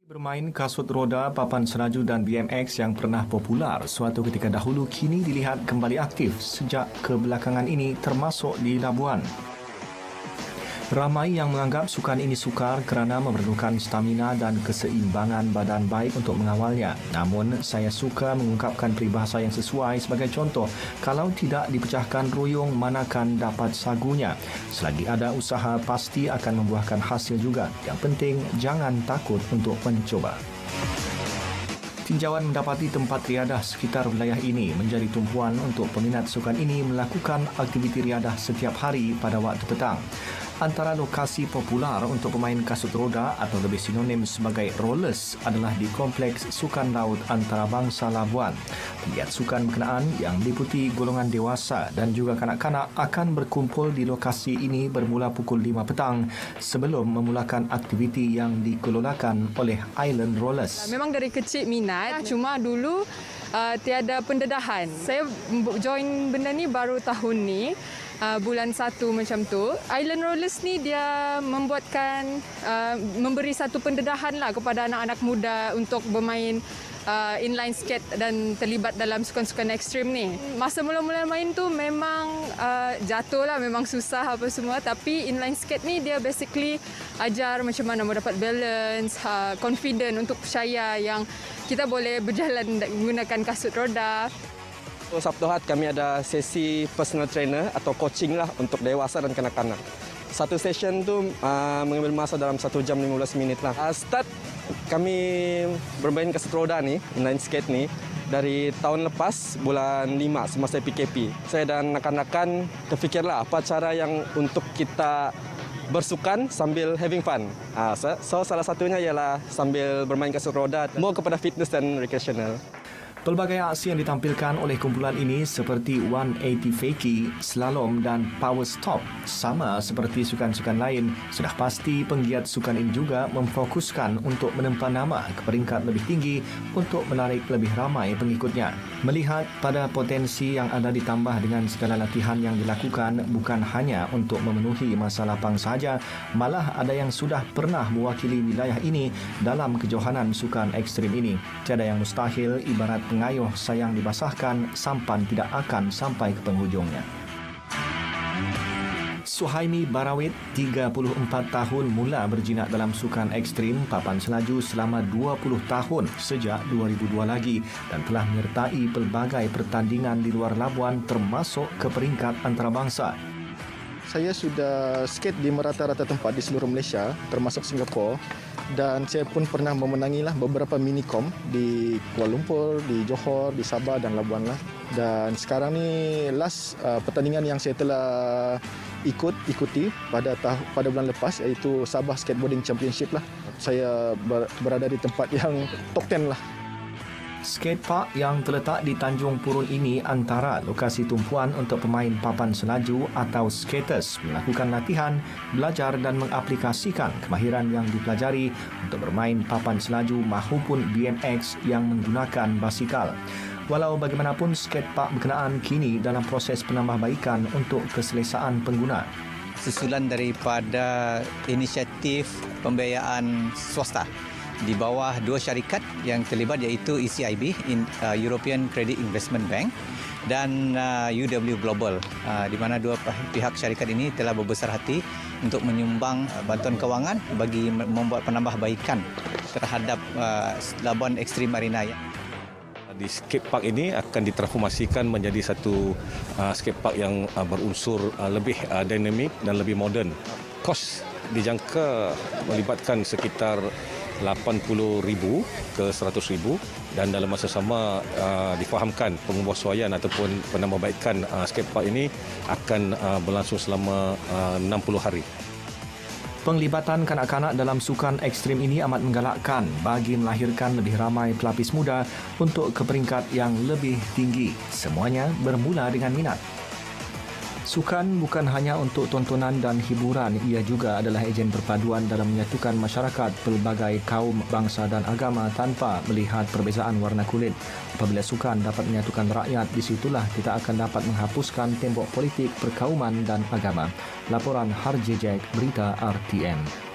Bermain kasut roda, papan selaju dan BMX yang pernah popular suatu ketika dahulu kini dilihat kembali aktif sejak kebelakangan ini termasuk di Labuan. Ramai yang menganggap sukan ini sukar kerana memerlukan stamina dan keseimbangan badan baik untuk mengawalnya. Namun, saya suka mengungkapkan peribahasa yang sesuai sebagai contoh. Kalau tidak dipecahkan ruyung, manakan dapat sagunya. Selagi ada usaha, pasti akan membuahkan hasil juga. Yang penting, jangan takut untuk mencoba. Tinjauan mendapati tempat riadah sekitar wilayah ini menjadi tumpuan untuk peminat sukan ini melakukan aktiviti riadah setiap hari pada waktu petang. Antara lokasi popular untuk pemain kasut roda atau lebih sinonim sebagai rollers adalah di Kompleks Sukan Laut Antarabangsa Labuan. Pegiat sukan berkenaan yang meliputi golongan dewasa dan juga kanak-kanak akan berkumpul di lokasi ini bermula pukul 5 petang sebelum memulakan aktiviti yang dikelolakan oleh Island Rollers. Memang dari kecil minat, cuma dulu tiada pendedahan. Saya join benda ni baru tahun ni. Bulan 1 macam tu. Island Rollers ni dia memberi satu pendedahan lah kepada anak-anak muda untuk bermain inline skate dan terlibat dalam sukan-sukan ekstrim ni. Masa mula-mula main tu memang jatuh lah, memang susah apa semua. Tapi inline skate ni dia basically ajar macam mana mau dapat balance, confident untuk percaya yang kita boleh berjalan menggunakan kasut roda. Sabtu Ahad kami ada sesi personal trainer atau coaching lah untuk dewasa dan kanak-kanak. Satu session tu mengambil masa dalam 1 jam 15 minit lah. Start kami bermain kasut roda ni, inline skate ni, dari tahun lepas bulan 5 semasa PKP. Saya dan kanak-kanak terfikirlah apa cara yang untuk kita bersukan sambil having fun. So salah satunya ialah sambil bermain kasut roda, more kepada fitness dan recreational. Pelbagai aksi yang ditampilkan oleh kumpulan ini seperti 180 fakie, slalom dan power stop. Sama seperti sukan-sukan lain, sudah pasti penggiat sukan ini juga memfokuskan untuk menempa nama ke peringkat lebih tinggi untuk menarik lebih ramai pengikutnya. Melihat pada potensi yang ada ditambah dengan segala latihan yang dilakukan bukan hanya untuk memenuhi masa lapang sahaja, malah ada yang sudah pernah mewakili wilayah ini dalam kejohanan sukan ekstrim ini. Tiada yang mustahil, ibarat pengayuh sayang dibasahkan, sampan tidak akan sampai ke penghujungnya. Suhaimi Barawit, 34 tahun, mula berjinak dalam sukan ekstrim papan selaju selama 20 tahun sejak 2002 lagi dan telah menyertai pelbagai pertandingan di luar Labuan termasuk ke peringkat antarabangsa. Saya sudah skate di merata-rata tempat di seluruh Malaysia termasuk Singapura dan saya pun pernah memenangilah beberapa minicom di Kuala Lumpur, di Johor, di Sabah dan Labuan lah. Dan sekarang ni last pertandingan yang saya telah ikuti pada bulan lepas iaitu Sabah Skateboarding Championship lah. Saya berada di tempat yang top 10 lah. Skatepark yang terletak di Tanjung Purun ini antara lokasi tumpuan untuk pemain papan selaju atau skaters melakukan latihan, belajar dan mengaplikasikan kemahiran yang dipelajari untuk bermain papan selaju maupun BMX yang menggunakan basikal. Walau bagaimanapun, skatepark berkenaan kini dalam proses penambahbaikan untuk keselesaan pengguna. Susulan daripada inisiatif pembiayaan swasta di bawah 2 syarikat yang terlibat iaitu ECIB, European Credit Investment Bank, dan UW Global, di mana dua pihak syarikat ini telah berbesar hati untuk menyumbang bantuan kewangan bagi membuat penambahbaikan terhadap Labuan Extreme Arena. Di skatepark ini akan ditransformasikan menjadi satu skatepark yang berunsur lebih dinamik dan lebih moden. Kos dijangka melibatkan sekitar 80,000 ke 100,000 dan dalam masa sama difahamkan penguasaan ataupun penambahbaikan skatepark ini akan berlangsung selama 60 hari. Penglibatan kanak-kanak dalam sukan ekstrim ini amat menggalakkan bagi melahirkan lebih ramai pelapis muda untuk ke peringkat yang lebih tinggi. Semuanya bermula dengan minat. Sukan bukan hanya untuk tontonan dan hiburan, ia juga adalah ejen perpaduan dalam menyatukan masyarakat pelbagai kaum, bangsa dan agama tanpa melihat perbezaan warna kulit. Apabila sukan dapat menyatukan rakyat, di situlah kita akan dapat menghapuskan tembok politik, perkauman dan agama. Laporan Harjejek, Berita RTM.